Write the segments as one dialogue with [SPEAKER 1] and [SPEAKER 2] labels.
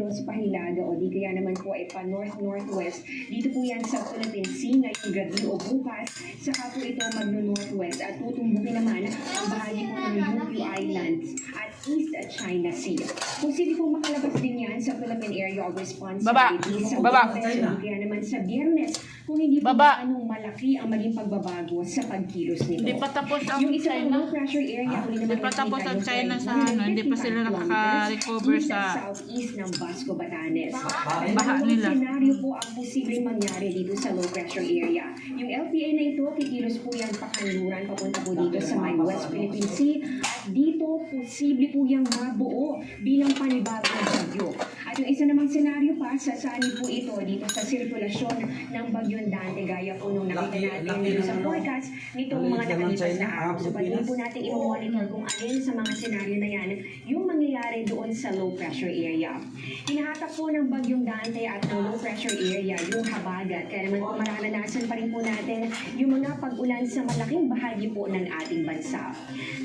[SPEAKER 1] kilos pahilaga o di kaya naman po ay pa-north-northwest. Dito po yan sa Philippine Sea ngayong gabi o bukas. Saka po ito mag-northwest at tutumbukin naman ang bahagi po ng Ryukyu Islands at East China Sea. Posible po makalabas din yan sa Philippine Area of Responsibility sa West o kaya naman sa Biyernes kung hindi po anong malaki ang maging pagbabago sa pagkilos nito.
[SPEAKER 2] Hindi pa tapos ang
[SPEAKER 1] Yung isa
[SPEAKER 2] China.
[SPEAKER 1] low pressure area,
[SPEAKER 2] Hindi pa tapos ang China sa ano, hindi pa sila nakaka-recover sa
[SPEAKER 1] southeast ng Basco, Batanes.
[SPEAKER 2] baha nila.
[SPEAKER 1] Senaryo po ang posibleng mangyari dito sa low pressure area. Yung LPA na ito, kikilos po yan pakanluran papunta po dito sa may West Philippine Sea at dito posible po yung mabuo bilang panibagong bagyo. At yung isa namang senaryo pa, sasani po ito dito sa sirkulasyon ng bagyong Dante gaya po nung nakita natin dito sa forecast nitong mga nakalipas na araw. So patuloy po natin i-monitor kung alin sa mga senaryo na yan yung mangyayari doon sa low pressure area. Hinahatak po ng bagyong Dante at ng low pressure area yung habagat. Kaya naman kung mararanasan pa rin po natin yung mga pag-ulan sa malaking bahagi po ng ating bansa.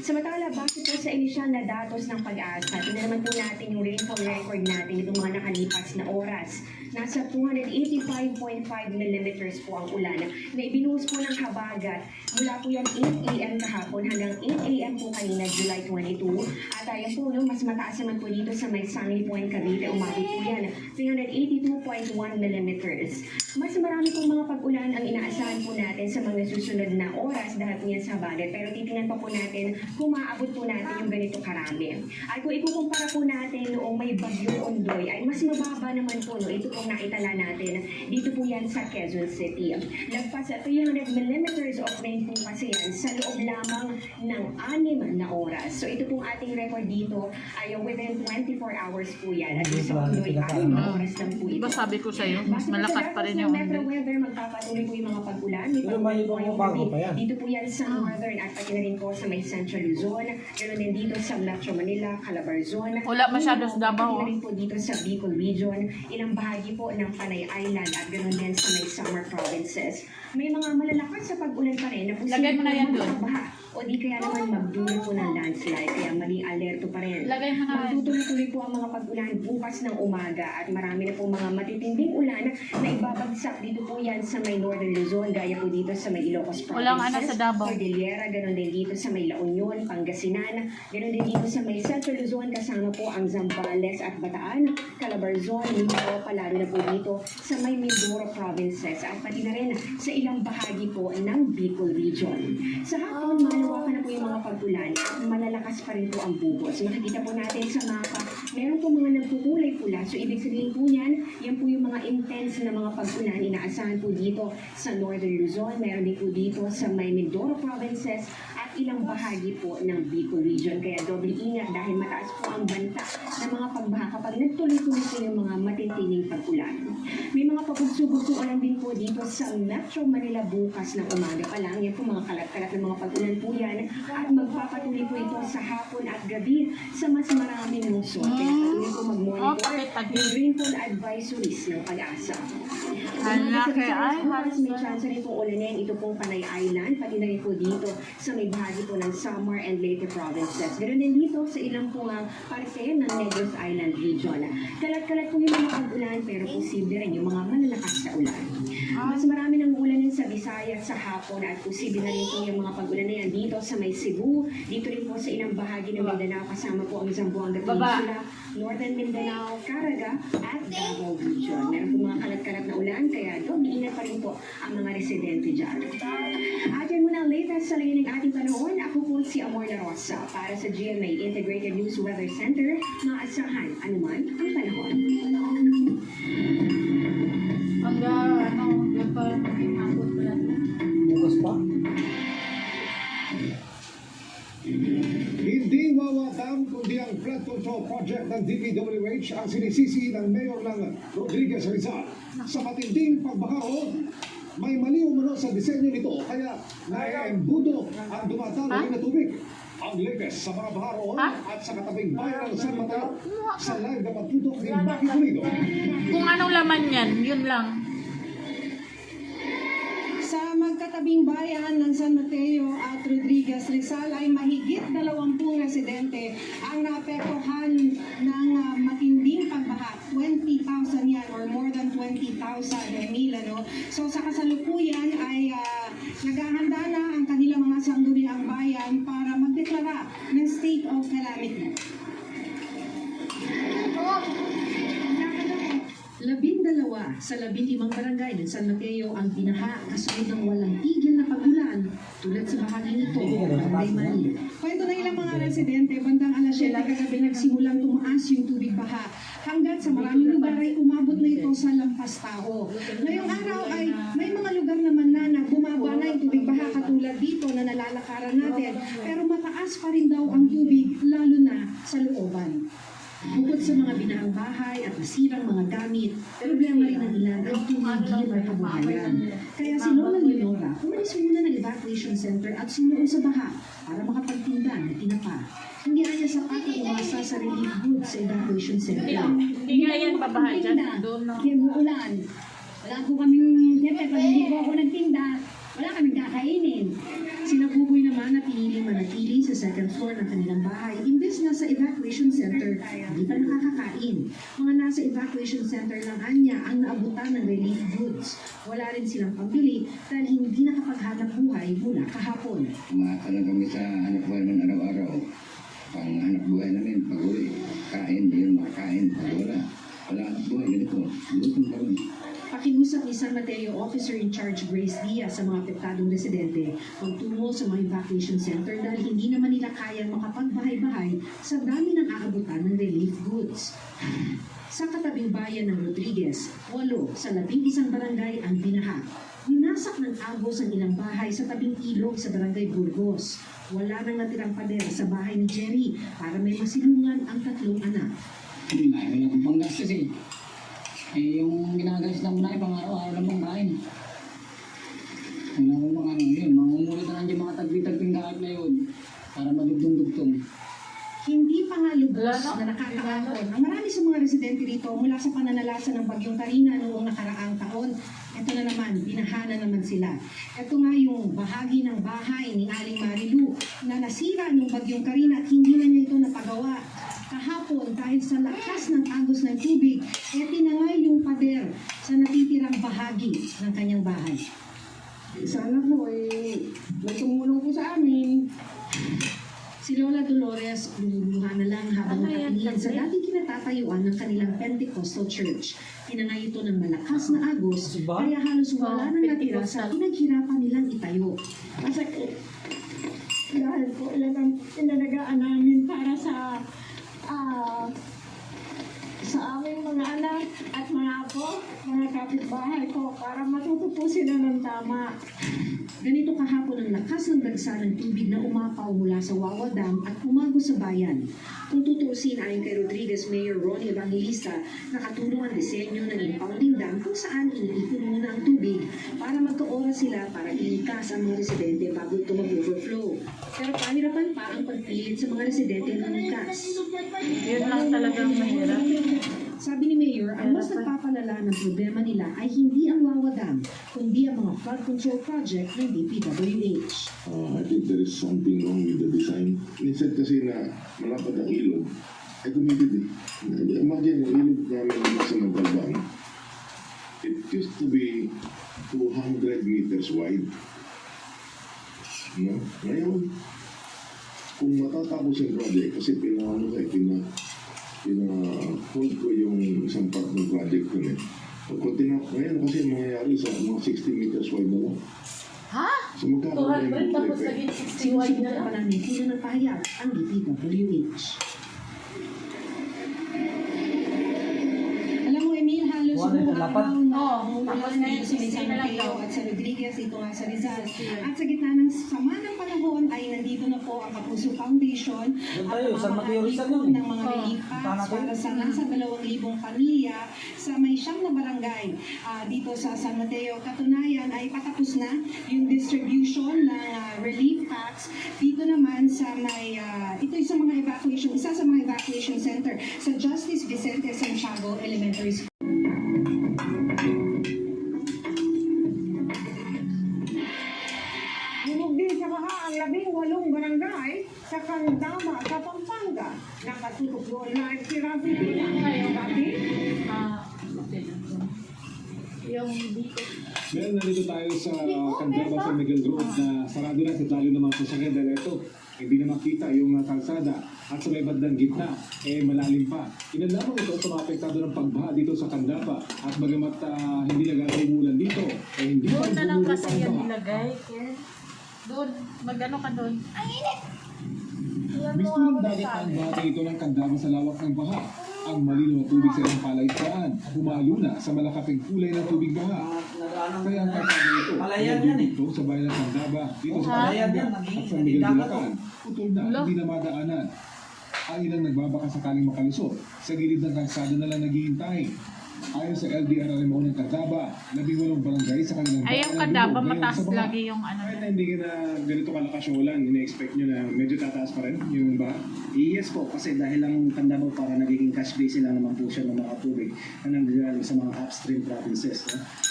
[SPEAKER 1] Samantala, base po sa inisyal na datos ng pag-asa, tingnan naman po natin yung rainfall record natin itong mga nakalipas na oras. Nasa 285.5 millimeters po ang ulan na ibinuhos po ng habagat mula po yan 8 a.m. kahapon hanggang 8 a.m. po kanina, July 22. At ayan po, no, mas mataas naman po dito sa may Sunny Point, Cavite, umabot po yan 382.1 millimeters. Mas marami pong mga pag-ulan ang inaasahan po natin sa mga susunod na oras dahil po yan sa habagat. Pero titingnan pa po natin kung maaabot po natin yung ganito karami. At kung ikukumpara po natin noong may bagyong Ondoy, ay mas mababa naman po, no, ito pong nakitala natin. Dito po yan sa Quezon City. Lagpas sa 300 millimeters of rain po kasi yan sa loob lamang ng 6 na oras. So ito pong ating record dito ay within 24 hours po yan. At sa Ondoy, 6 na oras lang po ito.
[SPEAKER 2] Diba sabi ko sa iyo, mas malakas pa rin yung
[SPEAKER 1] Metro weather, magpapatuloy po yung mga pag-ulan. Dito po yan sa northern at pati na rin po sa may Central Luzon. Ganoon din dito sa Metro Manila, Calabarzon.
[SPEAKER 2] Wala masyado sa Davao.
[SPEAKER 1] Pati na rin po dito sa Bicol Region. Ilang bahagi po ng Panay Island at ganoon din sa may summer provinces. May mga malalakas sa pag-ulan pa rin na
[SPEAKER 2] Lagay mo na yan doon.
[SPEAKER 1] magbabaha o di kaya naman magdulot po ng landslide. Kaya maling alerto pa rin.
[SPEAKER 2] Lagay mo na.
[SPEAKER 1] Magtutuloy-tuloy po ang mga pag-ulan bukas ng umaga at marami na po mga matitinding ulan na ibabagsak dito po yan sa may Northern Luzon, gaya po dito sa may Ilocos Provinces,
[SPEAKER 2] Walang ano sa Davao.
[SPEAKER 1] Cordillera, ganoon din dito sa may La Union, Pangasinan, ganoon din dito sa may Central Luzon, kasama po ang Zambales at Bataan, Calabarzon, Mindoro, palalo na po dito sa may Mindoro Provinces at pati na rin sa ilang bahagi po ng Bicol Region. Sa hapon, malawakan na po yung mga pag-ulan at malalakas pa rin po ang bugos. Makikita po natin sa mapa, meron po mga nagkukulay pula. So, ibig sabihin po yan po yung mga intense na mga pag-ulan. Inaasahan po dito sa Northern Luzon, meron din po dito sa may Mindoro Provinces at ilang bahagi po ng Bicol Region. Kaya doble ingat dahil mataas po ang banta ng mga pagbaha kapag nagtuloy-tuloy po yung mga matitinding pag-ulan. May mga pabugso-bugsuan din po dito sa Metro Manila bukas ng umaga pa lang. Yan po mga kalat-kalat ng mga pag-ulan po yan at magpapatuloy po ito sa hapon at gabi sa mas maraming lungsod. Kaya patuloy po mag-monitor yung rainfall advisories ng pag-asa. May chance rin po ulanin ito pong Panay Island, pati na rin po dito sa may bahagi po ng Samar and Leyte provinces. Ganoon din dito sa ilang po parte ng Negros Island region. Kalat-kalat po yung mga pag-ulan pero posible rin yung mga malalakas na ulan. Mas marami ng ulanin sa Visayas sa hapon at posible na rin po yung mga pag-ulan na yan dito sa may Cebu, dito rin po sa ilang bahagi ng Mindanao kasama po ang Zamboanga Peninsula, Northern Mindanao, Caraga at Davao Region. Meron po mga kalat-kalat na ulan kaya doon iingat pa rin po ang mga residente dyan. At yan muna ang latest sa layo ng ating panahon. Ako po si Amor La Rosa para sa GMA Integrated News Weather Center. Maasahan anuman ang panahon.
[SPEAKER 3] Bukas pa?
[SPEAKER 4] Hindi mawatang kundi ang flood control project ng DPWH ang sinisisi ng Mayor ng Rodriguez Rizal. Sa matinding pagbaha, may mali umano sa disenyo nito kaya naiembudo ang dumadaloy na tubig. Ang latest sa mga baharoon at sa katabing bayan ng San Mateo sa live na pagtutok ni Maki Pulido.
[SPEAKER 2] Kung anong laman yan, yun lang.
[SPEAKER 5] Sa magkatabing bayan ng San Mateo at Rodriguez Rizal ay mahigit 20 residente ang naapektuhan ng matinding pagbaha. 20 20,000 yan or more than 20,000 Emil, ano? So sa kasalukuyan ay naghahanda na ang kanilang mga sangguniang bayan para magdeklara ng state of calamity.
[SPEAKER 3] 12 sa 15 barangay ng San Mateo ang binaha kasunod ng walang tigil na pagulan tulad sa bahagi nito ng Barangay Mali.
[SPEAKER 5] Kwento na ilang mga residente, bandang alas 7 kagabi nagsimulang tumaas yung tubig baha hanggat sa maraming lugar ay umabot na ito sa lampas tao. Ngayong araw ay may mga lugar naman na bumaba na yung tubig baha katulad dito na nalalakaran natin pero mataas pa rin daw ang tubig lalo na sa looban.
[SPEAKER 3] Bukod sa mga binahang bahay at nasirang mga gamit, problema rin ng ilan ang tumigil ng kabuhayan. Kaya si Lola Leonora umalis muna ng evacuation center at sumuon sa baha para makapagtinda ng tinapa. Hindi niya sapat na umasa sa relief goods sa evacuation center.
[SPEAKER 2] Hindi nga yan babaha dyan. Doon na.
[SPEAKER 6] Hindi umuulan. Wala po kaming, siyempre, pag hindi po ako nagtinda, wala kaming kakainin.
[SPEAKER 3] Sina Buboy naman na piniling manatili sa second floor ng kanilang bahay imbes na sa evacuation center, hindi pa nakakakain. Mga nasa evacuation center lang anya ang naabutan ng relief goods. Wala rin silang pambili dahil hindi nakapaghanap buhay mula kahapon.
[SPEAKER 7] Umaakala kami sa hanap buhay ng araw-araw. Pang hanap buhay namin, pag uwi, kain, di yun makakain. Pag wala hanap buhay, ganito. Gutom kami.
[SPEAKER 3] Pakiusap ni San Mateo Officer in Charge Grace Diaz sa mga apektadong residente magtungo sa mga evacuation center dahil hindi naman nila kayang makapagbahay-bahay sa dami ng aabutan ng relief goods. Sa katabing bayan ng Rodriguez, 8 sa 11 barangay ang binaha. Winasak ng agos ang ilang bahay sa tabing ilog sa barangay Burgos. Wala nang natirang pader sa bahay ni Jerry para may masilungan ang 3 anak.
[SPEAKER 8] Wala akong panggastos eh. Eh, yung ginagastos lang muna pang araw-araw lang pang kain. Wala akong mga ano yun, mangungulot na lang yung mga tagpi-tagping kahit na yun para madugtong-dugtong.
[SPEAKER 3] Hindi pa nga lubos na nakakahapon ang marami sa mga residente rito mula sa pananalasa ng Bagyong Karina noong nakaraang taon. Ito na naman, binaha na naman sila. Ito nga yung bahagi ng bahay ni Aling Marilu na nasira ng Bagyong Karina at hindi na niya ito napagawa. Kahapon, dahil sa lakas ng agos ng tubig, tinangay yung pader sa natitirang bahagi ng kanyang bahay.
[SPEAKER 5] Sana po may tumulong po sa amin.
[SPEAKER 3] Si Lola Dolores lumuluha na lang habang nakatingin sa dating kinatatayuan ng kanilang Pentecostal Church. Tinangay ito ng malakas na agos, kaya halos wala nang natira sa pinaghirapan nilang itayo.
[SPEAKER 6] Masakit. Dahil po ilan ang pinalagaan namin para sa aming mga anak at mga apo, mga kapitbahay ko, para matuto po sila ng tama.
[SPEAKER 3] Ganito kahapon ang lakas ng dagsa ng tubig na umapaw mula sa Wawa Dam at umagos sa bayan. Kung tutuusin ayon kay Rodriguez Mayor Ronnie Evangelista, nakatulong ang disenyo ng impounding dam kung saan iniipon muna ang tubig para magkaoras sila para ilikas ang mga residente bago ito mag-overflow. Pero pahirapan pa ang pagpilit sa mga residente na ligtas.
[SPEAKER 2] Yun lang talagang mahirap.
[SPEAKER 3] Sabi ni Mayor, ang mas nagpapalala ng problema nila ay hindi ang Wawa Dam, kundi ang mga flood control project ng DPWH.
[SPEAKER 9] I think there is something wrong with the design. Minsan kasi na malapad ang ilog, ay tumibid eh. Imagine yung ilog namin sa Montalban. It used to be 200 meters wide. No? Ngayon, kung matatapos yung project, kasi pina-hold ko yung isang part ng project ko eh. Ngayon kasi mangyayari sa mga 60 meters wide na lang.
[SPEAKER 2] Ha?
[SPEAKER 9] So magkano na yung project?
[SPEAKER 3] Sinusunod pa namin kung ng pahayag ang DPWH.
[SPEAKER 5] Alam mo, Emil, halos buong araw na
[SPEAKER 2] tapos
[SPEAKER 5] umulan
[SPEAKER 2] ngayon,
[SPEAKER 5] dito sa San
[SPEAKER 2] 60 na lang
[SPEAKER 5] Mateo
[SPEAKER 2] daw.
[SPEAKER 5] at sa Rodriguez, dito nga sa Rizal. At sa gitna ng sama ng panahon ay nandito na po ang Kapuso Foundation at mamamahagi po ng mga relief packs para sa nasa 2,000 pamilya sa may 9 na barangay dito sa San Mateo. Katunayan ay patapos na yung distribution ng relief packs dito naman sa may ito sa mga evacuation, isa sa mga evacuation center sa Justice Vicente Santiago Elementary School.
[SPEAKER 6] Lumog din sa baha ang 18 barangay sa Candama, sa Pampanga. Nakatutok doon na si Rafi Pina. Rafi?
[SPEAKER 4] Well, nandito tayo sa Candaba San Miguel Road na sarado na sa talo ng mga sasakyan dahil ito, hindi na makita yung kalsada at sa may bandang gitna, malalim pa. Ilan lamang ito sa mga apektado ng pagbaha dito sa Candaba at bagamat hindi nag-umulan dito, hindi pa
[SPEAKER 2] Doon na lang
[SPEAKER 4] bumubura
[SPEAKER 2] kasi
[SPEAKER 4] pa ang
[SPEAKER 2] yan
[SPEAKER 4] baha.
[SPEAKER 2] nilagay. Doon, mag-ano ka doon.
[SPEAKER 4] Misto ng dagat ang bahagi ito ng Candaba sa lawak ng baha. Ang malinaw na tubig sa ilang palaisdaan, humalo na sa malakaping kulay ng tubig baha. Kaya ang kalsada ito, dito sa bayan ng Candaba, dito sa Candaba at San Miguel Bulacan, putol na, hindi na madaanan. Ang ilang nagbabaka sakaling makalusot, sa gilid ng kalsada na lang naghihintay. Ayon sa LDRRMO ng Candaba, 18 barangay sa kanilang
[SPEAKER 2] Ay, yung
[SPEAKER 4] bayan ng
[SPEAKER 2] Candaba,
[SPEAKER 4] Bilog, ngayon
[SPEAKER 2] mataas
[SPEAKER 4] sa baha.
[SPEAKER 2] lagi yung ano.
[SPEAKER 4] Kahit na hindi ka na ganito kalakas yung ulan, ina-expect nyo na medyo tataas pa rin yung baha?
[SPEAKER 10] Yes po, kasi dahil ang Candaba para nagiging cash basin lang naman po siya ng mga tubig na nanggagaling sa mga upstream provinces.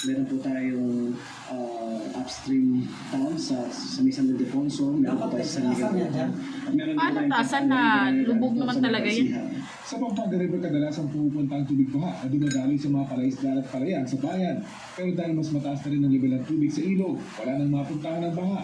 [SPEAKER 10] Meron po tayong upstream towns sa San Ildefonso, meron po tayo sa San Miguel. Meron po
[SPEAKER 2] Paano
[SPEAKER 10] tayong
[SPEAKER 2] taasan na lubog naman
[SPEAKER 10] sa
[SPEAKER 2] talaga yun?
[SPEAKER 4] Sa Pampanga River kadalasan pumupunta ang tubig baha na dumadaloy sa mga palaisdaan at palayan sa bayan. Pero dahil mas mataas na rin ang level ng tubig sa ilog, wala nang mapuntahan ng baha.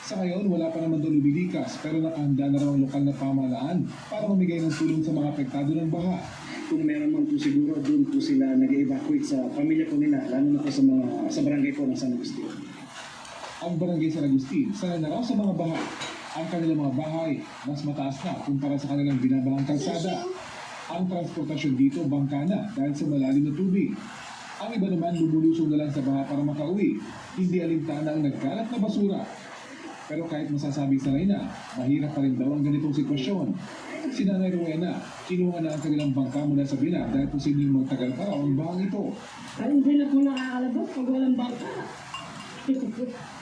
[SPEAKER 4] Sa ngayon, wala pa naman daw lumilikas pero nakahanda na raw ang lokal na pamahalaan para mamigay ng tulong sa mga apektado ng baha.
[SPEAKER 10] Kung meron man po siguro, doon po sila nag-evacuate sa pamilya po nila, lalo na po sa barangay po ng San Agustin.
[SPEAKER 4] Ang barangay San Agustin, sana na raw sa mga baha. Ang kanilang mga bahay, mas mataas na kumpara sa kanilang binabahang kalsada. Ang transportasyon dito, bangka na dahil sa malalim na tubig. Ang iba naman lumulusong na lang sa baha para makauwi. Hindi alintana ang nagkalat na basura. Pero kahit masasabing sanay na, mahirap pa rin daw ang ganitong sitwasyon. Si Nanay Rowena, kinuha na ang kanilang bangka mula sa Binag dahil posibleng magtagal pa raw ang bahang ito.
[SPEAKER 6] Ay, hindi na po nakakalabas pag walang bangka.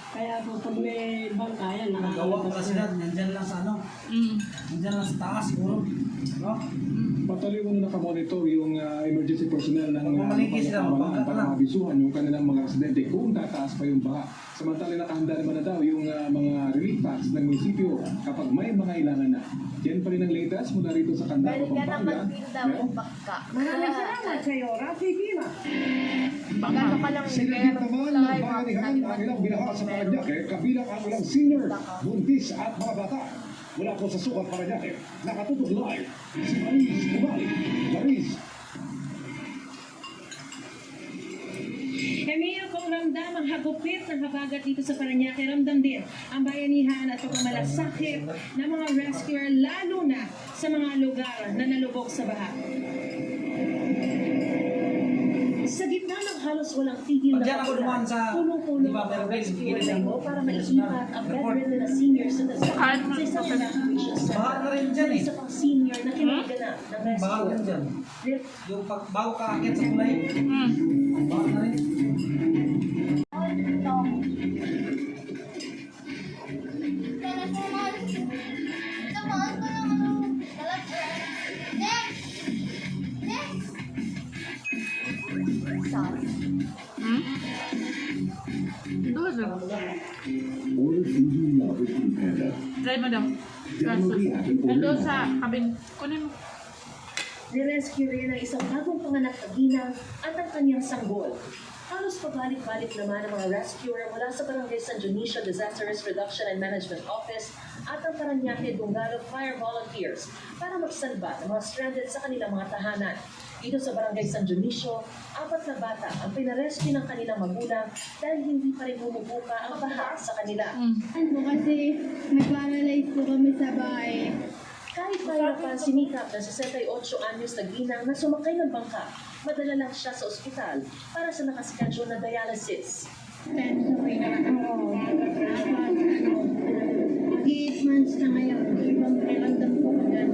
[SPEAKER 6] Kaya po pag may bangka yan,
[SPEAKER 11] Nagawa ko kasi na, nandyan lang sa ano, nandyan lang sa taas siguro. No?
[SPEAKER 4] Patuloy mo na nakamonitor yung emergency personnel ng
[SPEAKER 11] Mamaligi sila,
[SPEAKER 4] pamahalaan para
[SPEAKER 11] na.
[SPEAKER 4] mabisuhan yung kanilang mga residente kung tataas pa yung baha. Samantala nakahanda naman na daw yung mga relief packs ng munisipyo kapag may mga ilangan na. Yan pa rin ang latest mula rito sa Candaba, Pampanga.
[SPEAKER 1] Maraming salamat sa'yo, Rafi Pima.
[SPEAKER 4] Sinagit naman ng bayanihan ang ilang binaha sa Paranaque kabilang ang ilang senior, buntis at mga bata. Mula po sa Sukat, Paranaque, nakatutok live si Maris Kumali. Maris.
[SPEAKER 1] Camille, kung ramdam ang hagupit ng habagat dito sa Parañaque, ramdam din ang bayanihan at pagmamalasakit ng mga rescuer, lalo na sa mga lugar na nalubog sa baha. Sa gitna ng halos walang tigil na
[SPEAKER 11] Pag ako dumaan sa,
[SPEAKER 1] tulong-tulong
[SPEAKER 11] di ba,
[SPEAKER 1] ang
[SPEAKER 11] meron din,
[SPEAKER 1] rescuer
[SPEAKER 11] gilid ng-
[SPEAKER 1] mo para maiipat ang bedridden na senior citizen sa isang evacuation
[SPEAKER 11] Baha na rin
[SPEAKER 1] center.
[SPEAKER 11] dyan eh.
[SPEAKER 1] Isa pang senior na kinaganap ng
[SPEAKER 11] Baha rin
[SPEAKER 1] rescuer.
[SPEAKER 11] dyan. Yung bago ka akit sa kulay, baha na rin.
[SPEAKER 2] Doon.
[SPEAKER 9] Order food you love with Foodpanda.
[SPEAKER 2] Try mo daw. Nandun sa kabin. Kunin mo.
[SPEAKER 1] Nirescue rin ang isang bagong panganak na ginang at ang kanyang sanggol. Halos pabalik-balik naman ang mga rescuer mula sa Barangay San Dionisio Disaster Risk Reduction and Management Office at ang Parañaque Dungalo Fire Volunteers para magsalba ng mga stranded sa kanilang mga tahanan. Dito sa Barangay San Dionisio, 4 na bata ang pinarescue ng kanilang magulang dahil hindi pa rin humubuka ang baha sa kanila.
[SPEAKER 6] Ano kasi nag-paralyze po kami sa bahay.
[SPEAKER 1] Kahit mahirapan sinikap ng 68 anyos na ginang na sumakay ng bangka, madala lang siya sa ospital para sa nakaschedule na dialysis.
[SPEAKER 6] 8 months na ngayon. Ibang pakiramdam ko agad.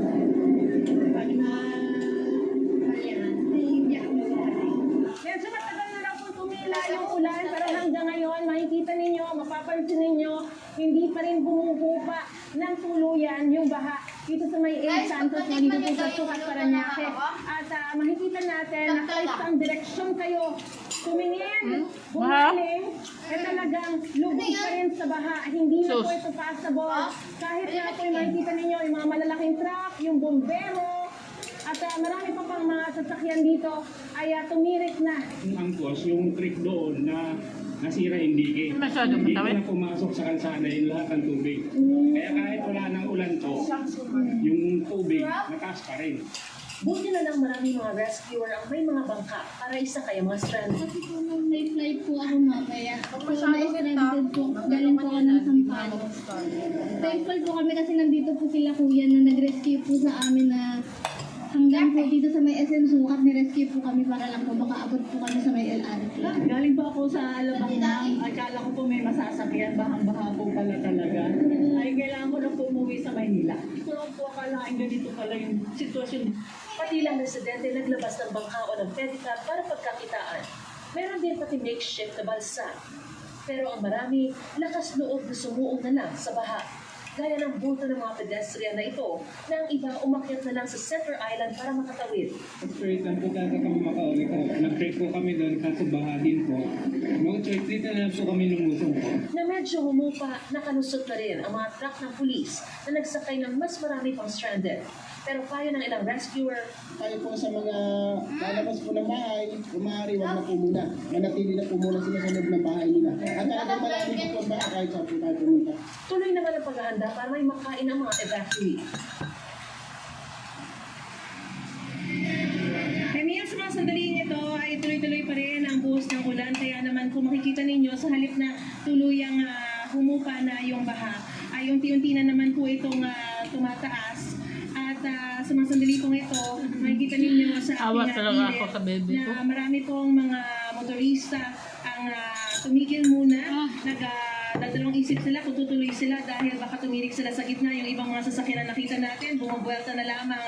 [SPEAKER 6] Pag na-palyan, hindi ako magaling.
[SPEAKER 1] Medyo matagal na lang po tumila yung ulan, pero hanggang ngayon, makikita ninyo, mapapansin ninyo, hindi pa rin bumubupa ng tuluyan yung baha dito sa may El Santos na dito po sa Sukat, Parañaque. At makikita natin na kahit saan direksyon kayo tumingin, bumaling, talagang lubog pa rin sa baha. Hindi na po ito passable. Kahit na po makikita ninyo yung mga malalaking truck, yung bombero, at marami pa pang mga sasakyan dito
[SPEAKER 6] ay tumirik na.
[SPEAKER 11] Angkos, yung creek doon na nasira yung dike.
[SPEAKER 2] Masyado
[SPEAKER 11] Hindi
[SPEAKER 2] matawid.
[SPEAKER 11] na pumasok sa kalsada yung lahat ng tubig. Kaya kahit wala ng ulan to, yung tubig nataas pa rin.
[SPEAKER 1] Buti na lang maraming mga rescuer ang may mga bangka para isakay ang mga stranded.
[SPEAKER 12] Kasi po nung may flight po ako mamaya, so na-stranded po, galing po ako ng Sampaloc. Thankful po kami kasi nandito po sila kuya na nag-rescue po sa amin na hanggang po dito sa may SM Sukat, ni-rescue po kami para lang po makaabot po kami sa may LRT.
[SPEAKER 6] Galing pa ako sa Alabang Dam. Akala ko po may masasakyan. Bahang-baha po pala talaga. Ay, kailangan ko na po umuwi sa Maynila. Pero po akalain ganito pala yung sitwasyon.
[SPEAKER 1] Pati lang residente naglabas ng bangka o ng pedicab para pagkakitaan. Meron din pati makeshift na balsa. Pero ang marami, lakas loob na sumuong na lang sa baha. Gaya ng buto ng mga pedestrian na ito, na ang iba umakyat na lang sa Center Island para makatawid.
[SPEAKER 11] Straight lang po talaga kami makauwi ko. Nag-trek po kami doon kaso baha din po. Mga trek dito na lang po kami lumusong po.
[SPEAKER 1] Na medyo humupa, nakalusot na rin ang mga truck ng pulis na nagsakay ng mas marami pang stranded. Pero payo ng ilang rescuer,
[SPEAKER 10] Tayo po sa mga lalabas po ng bahay, kung maaari, wag na po muna. Manatili na po muna sila sa loob ng bahay nila. At talagang malalim po ang bahay kahit saan po tayo pumunta.
[SPEAKER 1] tuloy naman ang paghahanda para may makain ang mga evacuee.
[SPEAKER 5] Kaya sa mga sandaling ito ay tuloy-tuloy pa rin ang buhos ng ulan. Kaya naman kung makikita ninyo sa halip na tuluyang humupa na yung baha, ay unti-unti na naman po itong tumataas. At sa mga sandali pong ito, makikita ninyo sa
[SPEAKER 2] Awa
[SPEAKER 5] ating
[SPEAKER 2] talaga ako sa baby ko.
[SPEAKER 5] na marami pong mga motorista ang tumigil muna. Nagdadalawang isip sila kung tutuloy sila dahil baka tumirik sila sa gitna. Yung ibang mga sasakyan na nakita natin, bumubuelta na lamang.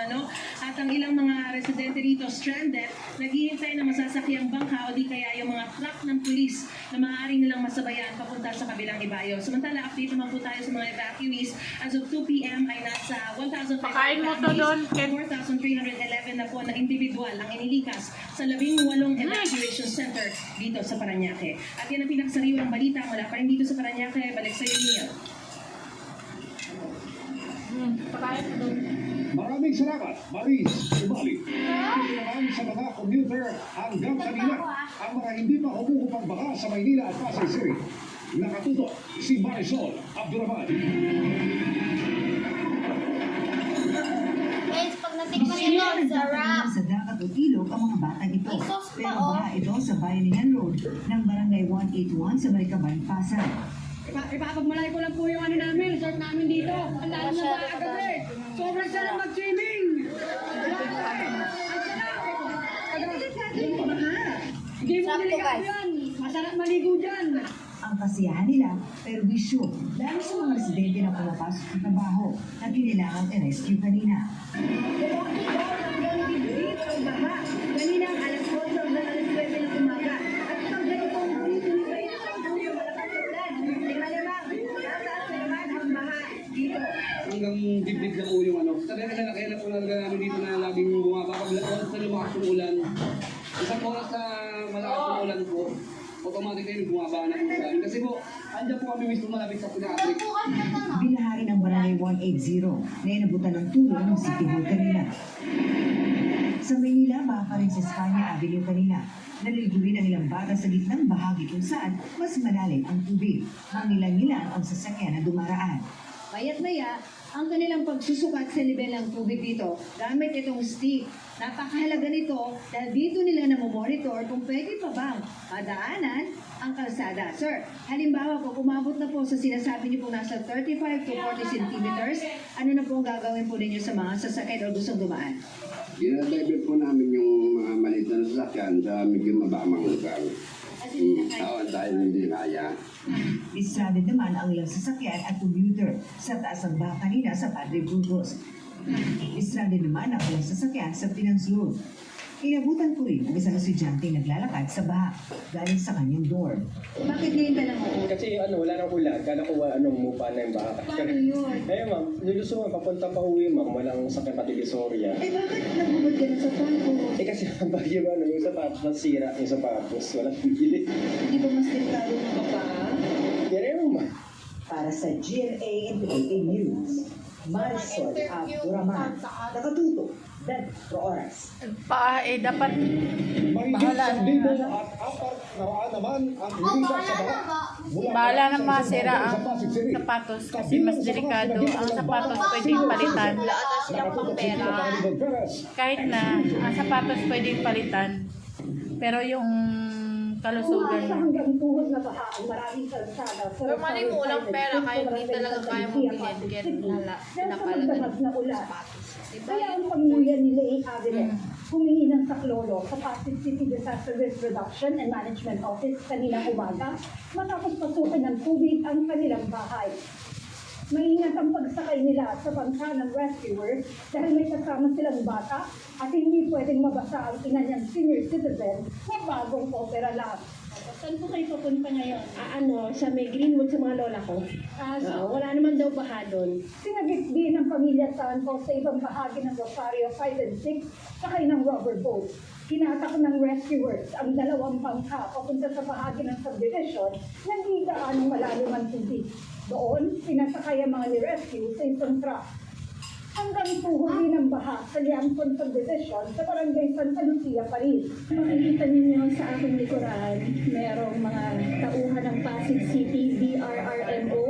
[SPEAKER 5] At ang ilang mga residente rito stranded, naghihintay na masasakyang bangka o di kaya yung mga truck ng pulis na maaaring nilang masabayan papunta sa kabilang ibayo. Samantala, update naman po tayo sa mga evacuees. As of 2 p.m. ay nasa 1,500
[SPEAKER 2] Pakain mo to doon, Ken.
[SPEAKER 5] 4,311 na po na individual ang inilikas sa 18 evacuation center dito sa Parañaque. At yan ang pinaksariwang balita mula pa rin dito sa Parañaque. Balik sa iyo, Neil.
[SPEAKER 2] Pakain mo doon.
[SPEAKER 4] Maraming salamat, Maris Ibalik. Ito naman sa mga commuter hanggang kanina, ang mga hindi pa humuhupang baka sa Maynila at Pasay City. Nakatutok si Marisol Abdurrahman.
[SPEAKER 12] Guys, pag natikman nyo, sarap!
[SPEAKER 3] Sa dagat o ilog ang mga batang ito.
[SPEAKER 12] May sauce pa,
[SPEAKER 3] Pero
[SPEAKER 12] oh.
[SPEAKER 3] baha ito sa Bayanihan Road ng Barangay 181 sa Maricaban, Pasay.
[SPEAKER 6] Ipapagmalay ko lang po yung namin, resort namin dito. Ang lalo na ba kagabi. Sobrang sarap mag-swimming. Hindi mo delikado yan. Masarap maligo dyan.
[SPEAKER 3] Ang kasiyahan nila, pero bisyo, dahil sa mga residente na pumapasok sa trabaho na kinilangang i-rescue kanina.
[SPEAKER 6] Kanina alas 8 hanggang alas 9 ng umaga. At pag ganitong tuloy-tuloy na ang malakas na ulan, malamang nataas na naman ang baha dito.
[SPEAKER 11] Hanggang dibdib na po yung Talaga na kaya na po talaga namin dito na laging bumaba. Pag sa lumakas ng ulan, isang oras na malakas ng ulan po, automatic na yung bumaba na po sa amin. Kasi po, andyan po kami mismo malapit sa pinaka-trick.
[SPEAKER 3] Binahari ng Barangay 180 na inabutan ng tulong ng City Hall kanina. Sa Maynila, baha pa rin sa Espanya Avenue kanina. Naliliguin ang ilang bata sa gitnang bahagi kung saan mas malalim ang tubig. Mangilang-ilang ang sasakyan na dumaraan.
[SPEAKER 6] Mayat-maya, ang kanilang pagsusukat sa level ng tubig dito gamit itong stick. Napakahalaga nito dahil dito nila namomonitor kung pwede pa bang madaanan ang kalsada. Sir, halimbawa kung umabot na po sa sinasabi niyo po nasa 35 to 40 centimeters, ano na po ang gagawin po ninyo sa mga sasakyan o gustong dumaan?
[SPEAKER 7] Dinadivert po namin yung mga maliit na sasakyan sa medyo mabamang lugar. Oo, dahil hindi kaya.
[SPEAKER 3] Stranded naman ang ilang sasakyan at commuter sa taas ng baha kanina sa Padre Burgos. Stranded naman ang ilang sasakyan sa Pinans Road. Inabutan ko rin ang isang estudyante naglalakad sa baha galing sa kanyang dorm.
[SPEAKER 6] Bakit ngayon ka lang uuwi?
[SPEAKER 10] Kasi wala nang ulan. Kala ko mupa na yung baha.
[SPEAKER 6] Paano yun?
[SPEAKER 10] Ma'am, nilusungan, papunta pa uwi, ma'am. Walang sakit pati Divisoria.
[SPEAKER 6] Bakit nagubod ka na sa panto?
[SPEAKER 10] Kasi bagyo yung sapatos nasira, yung sapatos, walang pili.
[SPEAKER 6] Hindi ba mas delikado na ka pa?
[SPEAKER 10] Yan mo, ma'am.
[SPEAKER 3] Para sa GMA Integrated News, Marisol Abdurrahman, nakatuto
[SPEAKER 6] bed per oras.
[SPEAKER 2] Dapat
[SPEAKER 4] Mahigit
[SPEAKER 2] Bahala na
[SPEAKER 4] 1,000
[SPEAKER 2] yun.
[SPEAKER 4] at 400 naman ang lumipat sa baha. Mula
[SPEAKER 2] bahala
[SPEAKER 4] sa
[SPEAKER 2] na
[SPEAKER 4] isang
[SPEAKER 2] masira
[SPEAKER 4] barangay sa
[SPEAKER 2] ang
[SPEAKER 4] Pasig City.
[SPEAKER 2] sapatos kasi
[SPEAKER 4] Kabilang
[SPEAKER 2] mas
[SPEAKER 4] sa mga
[SPEAKER 2] delikado. Ang
[SPEAKER 4] sinabihan
[SPEAKER 2] sapatos
[SPEAKER 4] ng
[SPEAKER 2] pwedeng palitan.
[SPEAKER 4] Nakatutok si Tito Pangaliban Perez.
[SPEAKER 2] Kahit na ang sapatos pwedeng palitan. Pero yung kalusugan
[SPEAKER 6] Umasa hanggang tuhod na baha ang maraming kalsada.
[SPEAKER 13] Pero mali mo, walang pera, kahit di talaga kaya mong bilhin,
[SPEAKER 6] Dahil sa magdamag na ulan.
[SPEAKER 13] Diba?
[SPEAKER 6] Kaya ang pamilya ni Lay Aviles humingi ng saklolo sa Pasig City Disaster Risk Reduction and Management Office kaninang umaga matapos pasukin ng tubig ang kanilang bahay. Maingat ang pagsakay nila sa bangka ng rescuer dahil may kasama silang bata at hindi pwedeng mabasa ang ina niyang senior citizen na bagong opera lab. Saan po kayo papunta ngayon? Sa may Greenwood sa mga lola ko. Wala naman daw baha doon. Sinagip din ng pamilya Santos sa ibang bahagi ng Rosario 5 and 6 sakay ng rubber boat. Kinatak ng rescuers ang dalawang bangka papunta sa bahagi ng subdivision na hindi gaanong malalim ang tubig. Doon, pinasakay ang mga ni-rescue sa isang truck. Hanggang tuhod din ang baha sa Liampon Subdivision sa barangay Santa Lucia, Paris. Makikita ninyo sa aking likuran, merong mga tauhan ng Pasig City DRRMO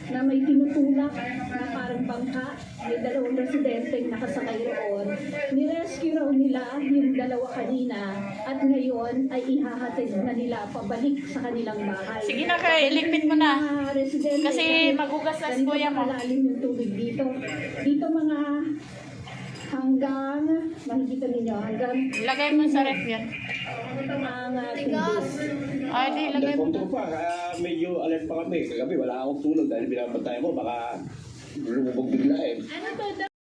[SPEAKER 6] na may tinutulak na parang bangka. May dalawang residenteng nakasakay roon. Nirescue raw nila yung dalawa kanina at ngayon ay ihahatid na nila pabalik sa kanilang bahay.
[SPEAKER 2] Sige na kay, ilipit mo na.
[SPEAKER 6] Mga residente,
[SPEAKER 2] Kasi
[SPEAKER 6] kahit
[SPEAKER 2] magugas na
[SPEAKER 6] ganito
[SPEAKER 2] kuya mo.
[SPEAKER 6] malalim yung tubig dito. Dito mga hanggang, makikita ninyo, hanggang
[SPEAKER 2] Lagay mo sa ref yan.
[SPEAKER 6] ang tubig.
[SPEAKER 2] Ay, di, lagay mo.
[SPEAKER 11] Nagpunto pa, kaya medyo alert pa kami. Kagabi wala akong tulog dahil binabantay ko, baka lumubog bigla eh.
[SPEAKER 12] Ano to,